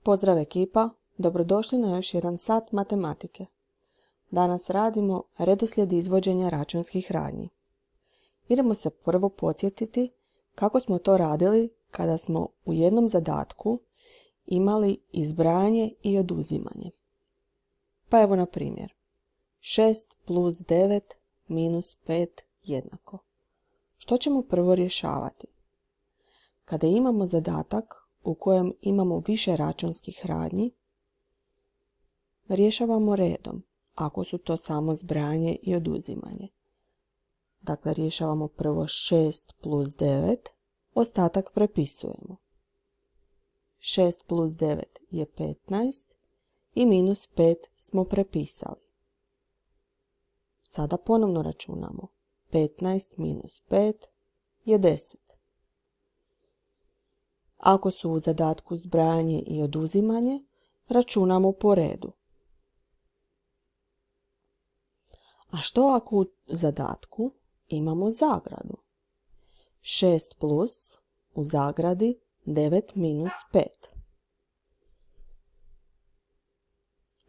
Pozdrav ekipa, dobrodošli na još jedan sat matematike. Danas radimo redoslijed izvođenja računskih radnji. Idemo se prvo podsjetiti kako smo to radili kada smo u jednom zadatku imali izbrajanje i oduzimanje. Pa evo na primjer, 6 plus 9 minus 5 jednako. Što ćemo prvo rješavati? Kada imamo zadatak u kojem imamo više računskih radnji, rješavamo redom, ako su to samo zbrajanje i oduzimanje. Dakle, rješavamo prvo 6 plus 9, ostatak prepisujemo. 6 plus 9 je 15 i minus 5 smo prepisali. Sada ponovno računamo. 15 minus 5 je 10. Ako su u zadatku zbrajanje i oduzimanje, računamo po redu. A što ako u zadatku imamo zagradu? 6 plus u zagradi 9 minus 5.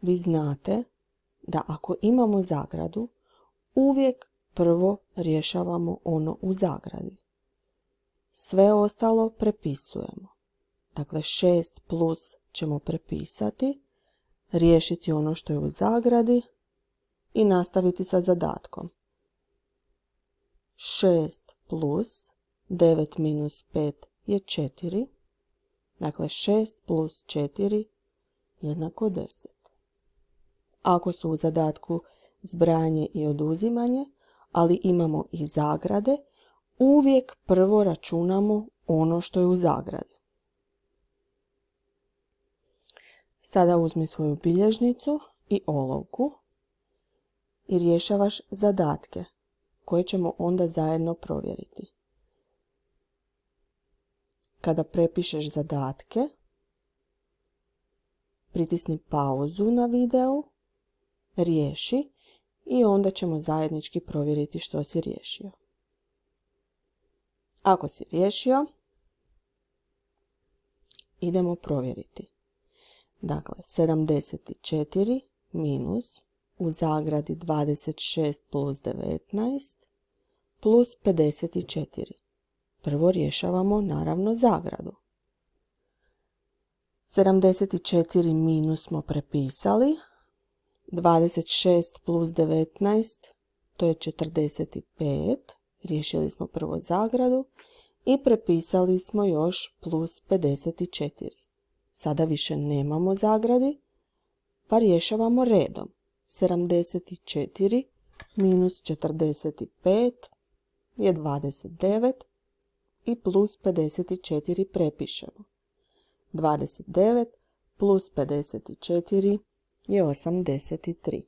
Vi znate da ako imamo zagradu, uvijek prvo rješavamo ono u zagradi. Sve ostalo prepisujemo. Dakle, 6 plus ćemo prepisati, riješiti ono što je u zagradi i nastaviti sa zadatkom. 6 plus 9 minus 5 je 4. Dakle, 6 plus 4 jednako 10. Ako su u zadatku zbrajanje i oduzimanje, ali imamo i zagrade, uvijek prvo računamo ono što je u zagradi. Sada uzmi svoju bilježnicu i olovku i rješavaš zadatke koje ćemo onda zajedno provjeriti. Kada prepišeš zadatke, pritisni pauzu na videu, riješi i onda ćemo zajednički provjeriti što si riješio. Ako si riješio, idemo provjeriti. Dakle, 74 minus u zagradi 26 plus 19 plus 54. Prvo rješavamo naravno zagradu. 74 minus smo prepisali. 26 plus 19, to je 45. Riješili smo prvo zagradu i prepisali smo još plus 54. Sada više nemamo zagradi, pa rješavamo redom. 74 minus 45 je 29 i plus 54 prepišemo. 29 plus 54 je 83.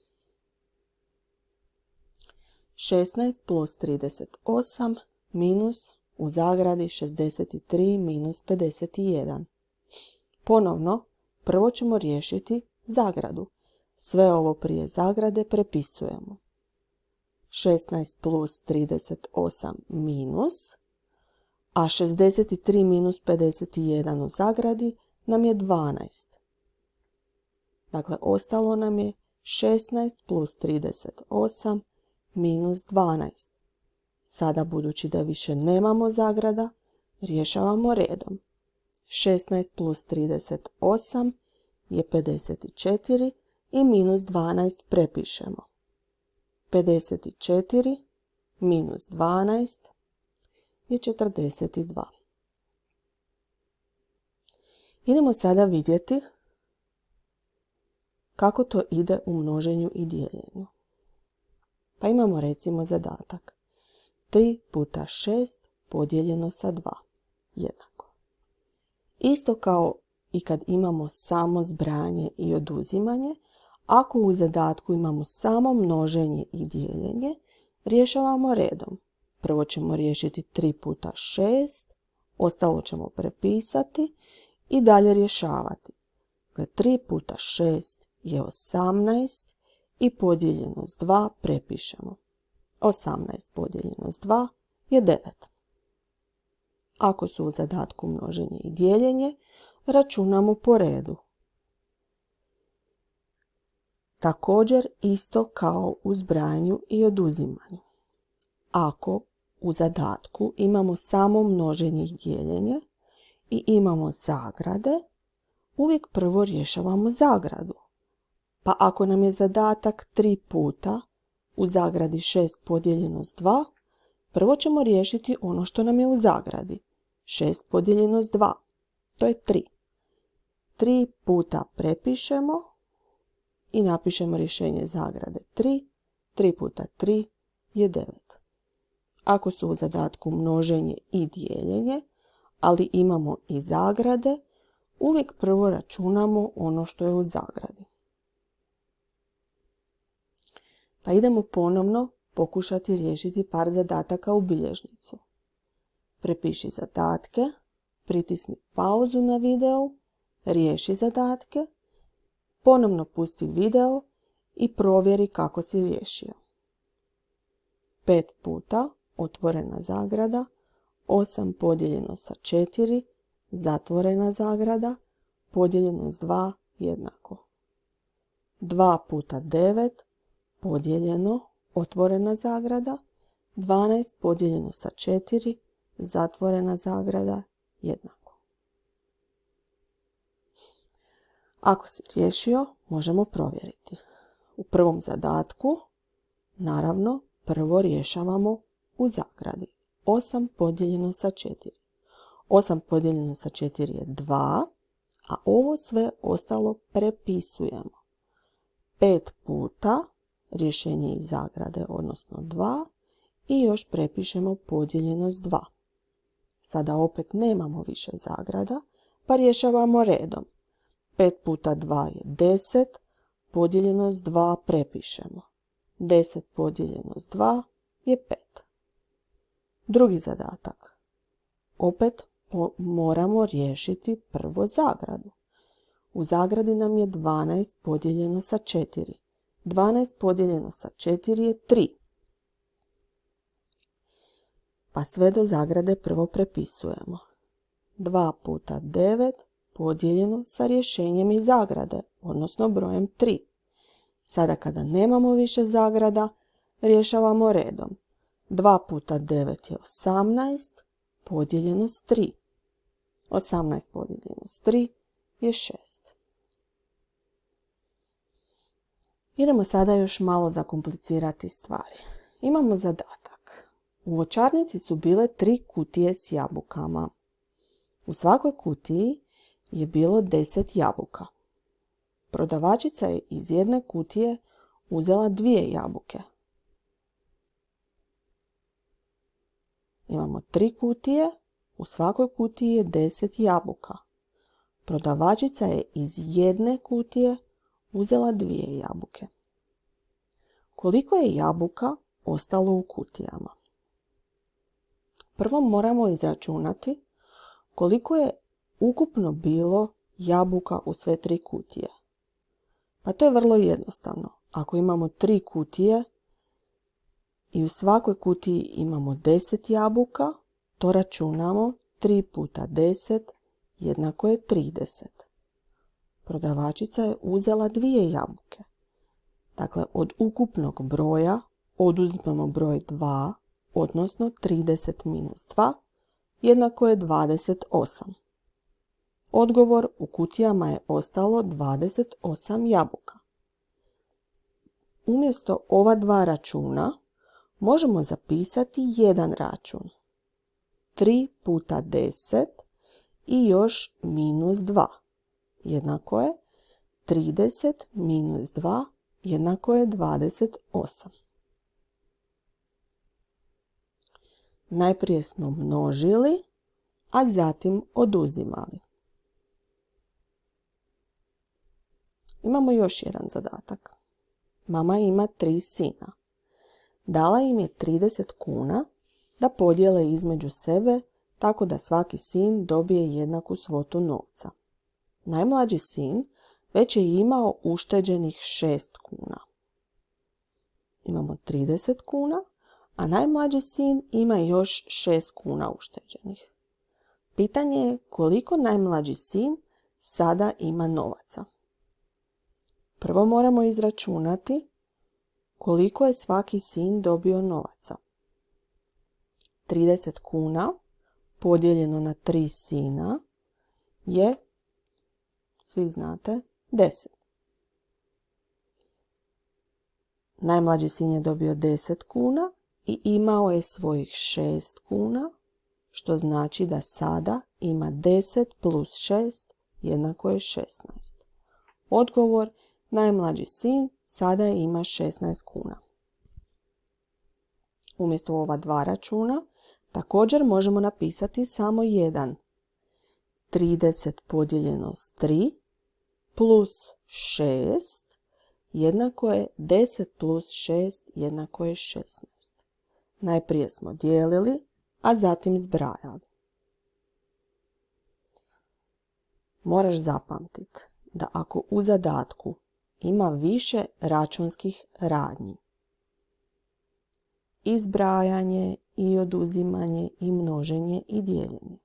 16 plus 38 minus u zagradi 63 minus 51. Ponovno, prvo ćemo riješiti zagradu. Sve ovo prije zagrade prepisujemo. 16 plus 38 minus, a 63 minus 51 u zagradi nam je 12. Dakle, ostalo nam je 16 plus 38 minus 12. Sada, budući da više nemamo zagrada, rješavamo redom. 16 plus 38 je 54 i minus 12 prepišemo. 54 minus 12 je 42. Idemo sada vidjeti kako to ide u množenju i dijeljenju. Pa imamo recimo zadatak. 3 puta 6 podijeljeno sa 2 jednako. Isto kao i kad imamo samo zbrajanje i oduzimanje, ako u zadatku imamo samo množenje i dijeljenje, rješavamo redom. Prvo ćemo riješiti 3 puta 6, ostalo ćemo prepisati i dalje rješavati. 3 puta 6 je 18 i podijeljeno s 2 prepišemo. 18 podijeljeno s 2 je 9. Ako su u zadatku množenje i dijeljenje, računamo po redu. Također isto kao u zbrajanju i oduzimanju. Ako u zadatku imamo samo množenje i dijeljenje i imamo zagrade, uvijek prvo rješavamo zagradu. Pa ako nam je zadatak 3 puta u zagradi 6 podijeljeno s 2, prvo ćemo riješiti ono što nam je u zagradi. 6 podijeljeno s 2, to je 3. 3 puta prepišemo i napišemo rješenje zagrade 3. 3 puta 3 je 9. Ako su u zadatku množenje i dijeljenje, ali imamo i zagrade, uvijek prvo računamo ono što je u zagradi. Pa idemo ponovno pokušati riješiti par zadataka u bilježnicu. Prepiši zadatke, pritisni pauzu na videu, riješi zadatke, ponovno pusti video i provjeri kako si riješio. 5 puta otvorena zagrada, 8 podijeljeno sa 4, zatvorena zagrada, podijeljeno s 2 jednako. 2 puta 9 podijeljeno, otvorena zagrada, 12 podijeljeno sa 4, zatvorena zagrada jednako. Ako si riješio, možemo provjeriti. U prvom zadatku, naravno, prvo rješavamo u zagradi. 8 podijeljeno sa 4. 8 podijeljeno sa 4 je 2, a ovo sve ostalo prepisujemo. 5 puta rješenje iz zagrade, odnosno 2, i još prepišemo podijeljeno s 2. Sada opet nemamo više zagrada, pa rješavamo redom. 5 puta 2 je 10, podijeljeno s 2 prepišemo. 10 podijeljeno s 2 je 5. Drugi zadatak. Opet moramo riješiti prvo zagradu. U zagradi nam je 12 podijeljeno sa 4. 12 podijeljeno sa 4 je 3. Pa sve do zagrade prvo prepisujemo. 2 puta 9 podijeljeno sa rješenjem iz zagrade, odnosno brojem 3. Sada kada nemamo više zagrada, rješavamo redom. 2 puta 9 je 18, podijeljeno s 3. 18 podijeljeno s 3 je 6. Idemo sada još malo zakomplicirati stvari. Imamo zadatak. U voćarnici su bile 3 kutije s jabukama. U svakoj kutiji je bilo 10 jabuka. Prodavačica je iz jedne kutije uzela 2 jabuke. Imamo 3 kutije, u svakoj kutiji je 10 jabuka. Prodavačica je iz jedne kutije uzela 2 jabuke. Koliko je jabuka ostalo u kutijama? Prvo moramo izračunati koliko je ukupno bilo jabuka u sve 3 kutije. Pa to je vrlo jednostavno. Ako imamo 3 kutije i u svakoj kutiji imamo 10 jabuka, to računamo 3 puta 10 jednako je 30. Prodavačica je uzela 2 jabuke. Dakle, od ukupnog broja oduzmemo broj 2, odnosno 30 minus 2, jednako je 28. Odgovor, u kutijama je ostalo 28 jabuka. Umjesto ova dva računa možemo zapisati jedan račun. 3 puta 10 i još minus 2. Jednako je 30 minus 2 jednako je 28. Najprije smo množili, a zatim oduzimali. Imamo još jedan zadatak. Mama ima 3 sina. Dala im je 30 kuna da podijele između sebe tako da svaki sin dobije jednaku svotu novca. Najmlađi sin već je imao ušteđenih 6 kuna. Imamo 30 kuna, a najmlađi sin ima još 6 kuna ušteđenih. Pitanje je koliko najmlađi sin sada ima novaca. Prvo moramo izračunati koliko je svaki sin dobio novaca. 30 kuna podijeljeno na 3 sina je, svi znate, 10. Najmlađi sin je dobio 10 kuna i imao je svojih 6 kuna, što znači da sada ima 10 plus 6 jednako je 16. Odgovor, najmlađi sin sada ima 16 kuna. Umjesto ova dva računa, također možemo napisati samo jedan. 30 podijeljeno s 3 plus 6 jednako je 10 plus 6 jednako je 16. Najprije smo dijelili, a zatim zbrajali. Moraš zapamtiti da ako u zadatku ima više računskih radnji, i zbrajanje, i oduzimanje, i množenje, i dijeljenje,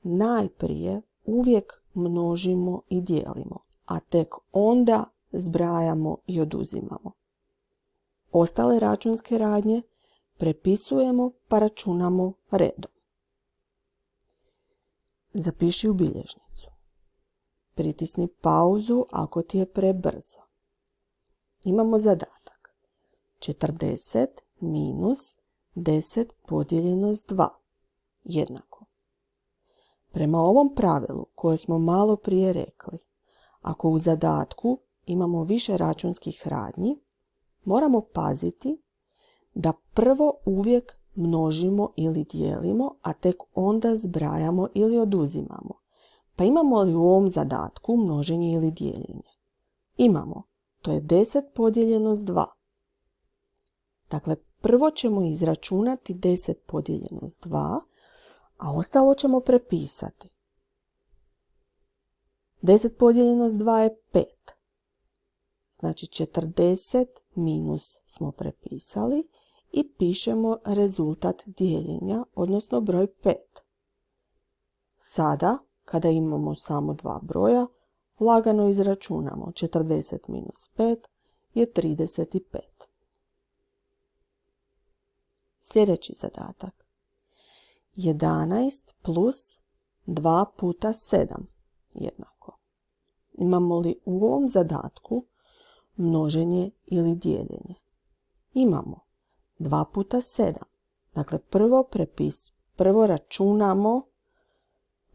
najprije uvijek množimo i dijelimo, a tek onda zbrajamo i oduzimamo. Ostale računske radnje prepisujemo pa računamo redom. Zapiši u bilježnicu. Pritisni pauzu ako ti je prebrzo. Imamo zadatak. 40 minus 10 podijeljeno s 2 jednako. Prema ovom pravilu koje smo malo prije rekli, ako u zadatku imamo više računskih radnji, moramo paziti da prvo uvijek množimo ili dijelimo, a tek onda zbrajamo ili oduzimamo. Pa imamo li u ovom zadatku množenje ili dijeljenje? Imamo. To je 10 podijeljeno s 2. Dakle, prvo ćemo izračunati 10 podijeljeno s 2, a ostalo ćemo prepisati. 10 podijeljeno s 2 je 5. Znači 40 minus smo prepisali i pišemo rezultat dijeljenja, odnosno broj 5. Sada, kada imamo samo dva broja, lagano izračunamo. 40 minus 5 je 35. Sljedeći zadatak. 11 plus 2 puta 7 jednako. Imamo li u ovom zadatku množenje ili dijeljenje? Imamo. 2 puta 7. Dakle, prvo računamo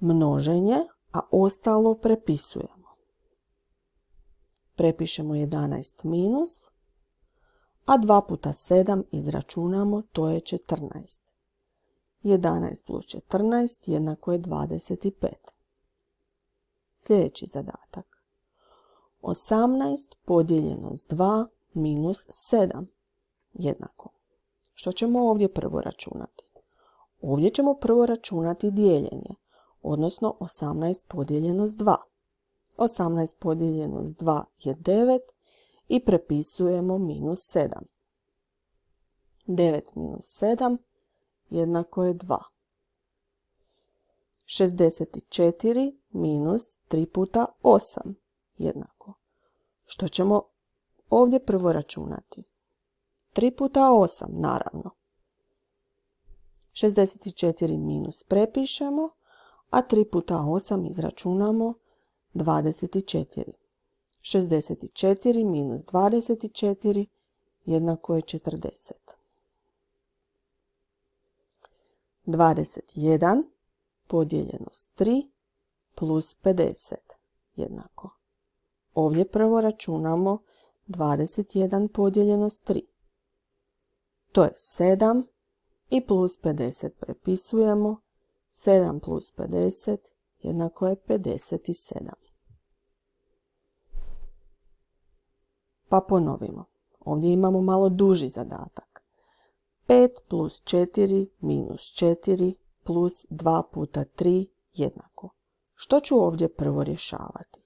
množenje, a ostalo prepisujemo. Prepišemo 11 minus, a 2 puta 7 izračunamo, to je 14. 11 plus 14 jednako je 25. Sljedeći zadatak. 18 podijeljeno s 2 minus 7 jednako. Što ćemo ovdje prvo računati? Ovdje ćemo prvo računati dijeljenje, odnosno 18 podijeljeno s 2. 18 podijeljeno s 2 je 9 i prepisujemo minus 7. 9 minus 7 jednako je 2. 64 minus 3 puta 8 jednako. Što ćemo ovdje prvo računati? 3 puta 8, naravno. 64 minus prepišemo, a 3 puta 8 izračunamo 24. 64 minus 24 jednako je 40. 21 podijeljeno s 3 plus 50 jednako. Ovdje prvo računamo 21 podijeljeno s 3. To je 7 i plus 50 prepisujemo. 7 plus 50 jednako je 57. Pa ponovimo. Ovdje imamo malo duži zadatak. 5 plus 4 minus 4 plus 2 puta 3 jednako. Što ću ovdje prvo rješavati?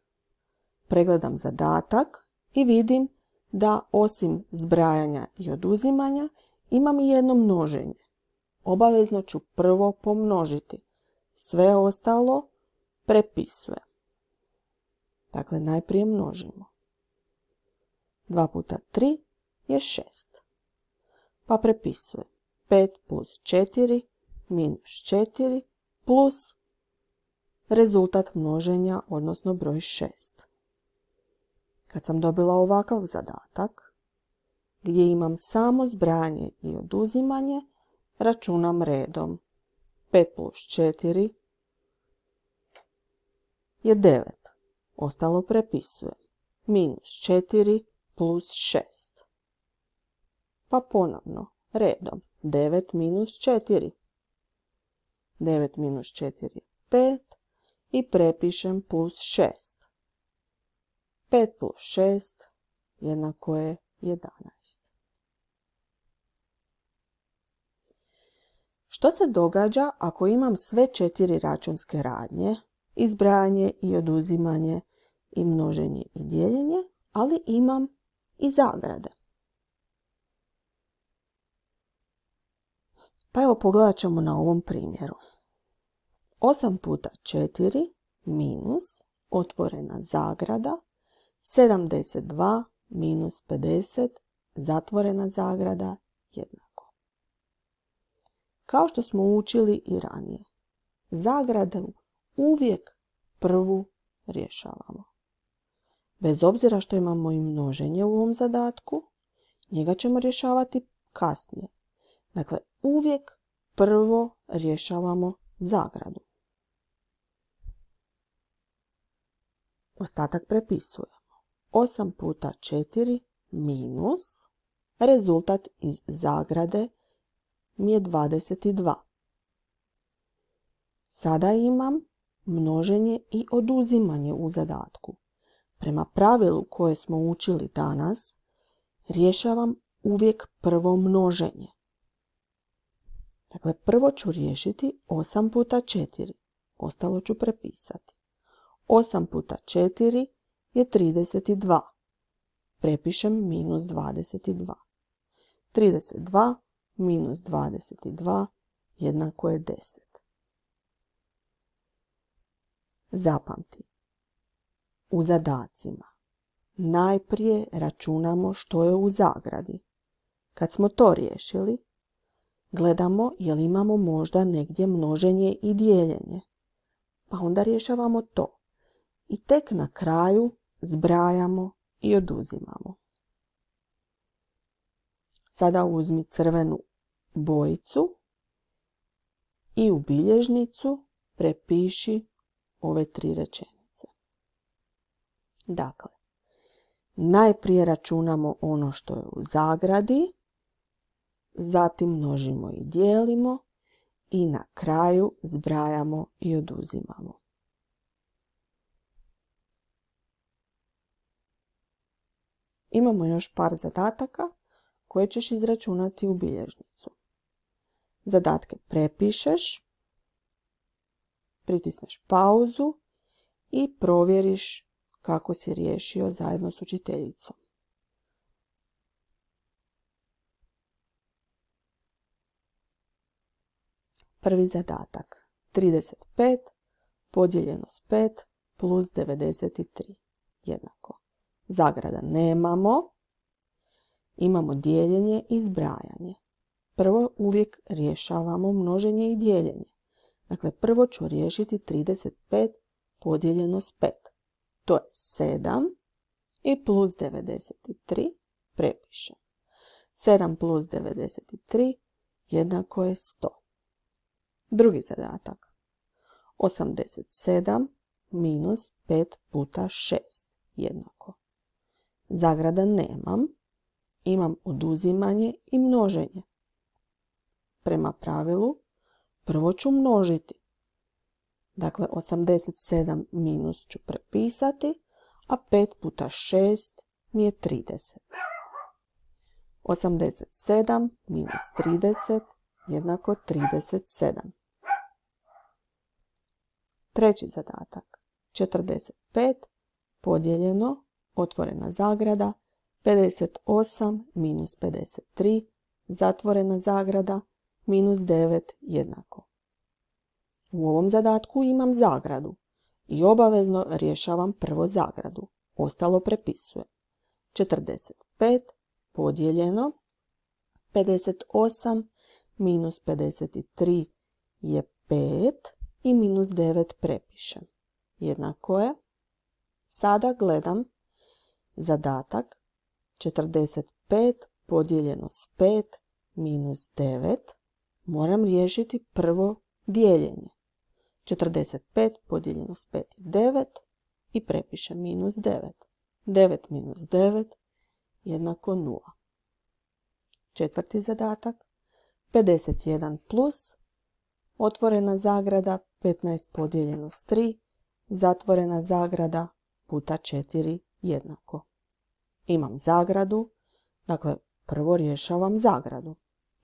Pregledam zadatak i vidim da osim zbrajanja i oduzimanja imam i jedno množenje. Obavezno ću prvo pomnožiti. Sve ostalo prepisujem. Dakle, najprije množimo. 2 puta 3 je 6. Pa prepisujem 5 plus 4 minus 4 plus rezultat množenja, odnosno broj 6. Kad sam dobila ovakav zadatak, gdje imam samo zbrajanje i oduzimanje, računam redom. 5 plus 4 je 9. Ostalo prepisujem. Minus 4 plus 6. Pa ponovno, redom. 9 minus 4. 9 minus 4 je 5 i prepišem plus 6. 5 plus 6 jednako je 11. Što se događa ako imam sve 4 računske radnje, i zbrajanje i oduzimanje i množenje i dijeljenje, ali imam i zagrade? Pa evo pogledat ćemo na ovom primjeru. 8 puta 4 minus otvorena zagrada 72 minus 50 zatvorena zagrada jednako. Kao što smo učili i ranije, zagradu uvijek prvu rješavamo. Bez obzira što imamo i množenje u ovom zadatku, njega ćemo rješavati kasnije. Dakle, uvijek prvo rješavamo zagradu. Ostatak prepisujemo. 8 puta 4 minus rezultat iz zagrade mi je 22. Sada imam množenje i oduzimanje u zadatku. Prema pravilu koje smo učili danas, rješavam uvijek prvo množenje. Dakle, prvo ću riješiti 8 puta 4. Ostalo ću prepisati. 8 puta 4 je 32. Prepišem minus 22. 32 minus 22 jednako je 10. Zapamti, u zadacima najprije računamo što je u zagradi. Kad smo to riješili, gledamo je li imamo možda negdje množenje i dijeljenje. Pa onda rješavamo to. I tek na kraju zbrajamo i oduzimamo. Sada uzmi crvenu bojicu i u bilježnicu prepiši ove 3 rečenice. Dakle, najprije računamo ono što je u zagradi, zatim množimo i dijelimo i na kraju zbrajamo i oduzimamo. Imamo još par zadataka koje ćeš izračunati u bilježnicu. Zadatke prepišeš, pritisneš pauzu i provjeriš kako si riješio zajedno s učiteljicom. Prvi zadatak. 35 podijeljeno s 5 plus 93 jednako. Zagrada nemamo, imamo dijeljenje i zbrajanje. Prvo uvijek rješavamo množenje i dijeljenje. Dakle, prvo ću riješiti 35 podijeljeno s 5. To je 7 i plus 93 prepišem. 7 plus 93 jednako je 100. Drugi zadatak. 87 minus 5 puta 6 jednako. Zagrada nemam, imam oduzimanje i množenje. Prema pravilu, prvo ću množiti. Dakle, 87 minus ću prepisati, a 5 puta 6 mi je 30. 87 minus 30 jednako 37. Treći zadatak. 45 podijeljeno, otvorena zagrada, 58 minus 53, zatvorena zagrada, minus 9 jednako. U ovom zadatku imam zagradu i obavezno rješavam prvo zagradu. Ostalo prepisujem. 45 podijeljeno 58 minus 53 je 5 i minus 9 prepišem. Jednako je. Sada gledam zadatak 45 podijeljeno s 5 minus 9. Moram riješiti prvo dijeljenje. 45 podijeljeno s 5 je 9 i prepišem minus 9. 9 minus 9 jednako 0. Četvrti zadatak. 51 plus, otvorena zagrada, 15 podijeljeno s 3, zatvorena zagrada puta 4 jednako. Imam zagradu, dakle prvo rješavam zagradu.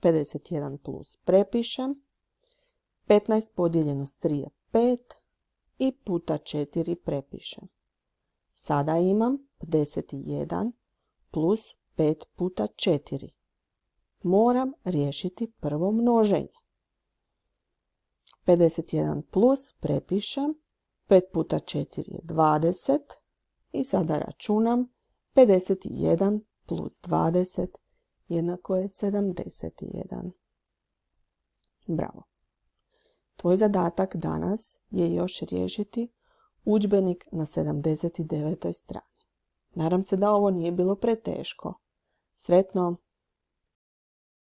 51 plus prepišem, 15 podijeljeno s 3 je 5 i puta 4 prepišem. Sada imam 51 plus 5 puta 4. Moram riješiti prvo množenje. 51 plus prepišem, 5 puta 4 je 20 i sada računam 51 plus 20 jednako je 71. Bravo. Tvoj zadatak danas je još riješiti udžbenik na 79. strani. Nadam se da ovo nije bilo preteško. Sretno!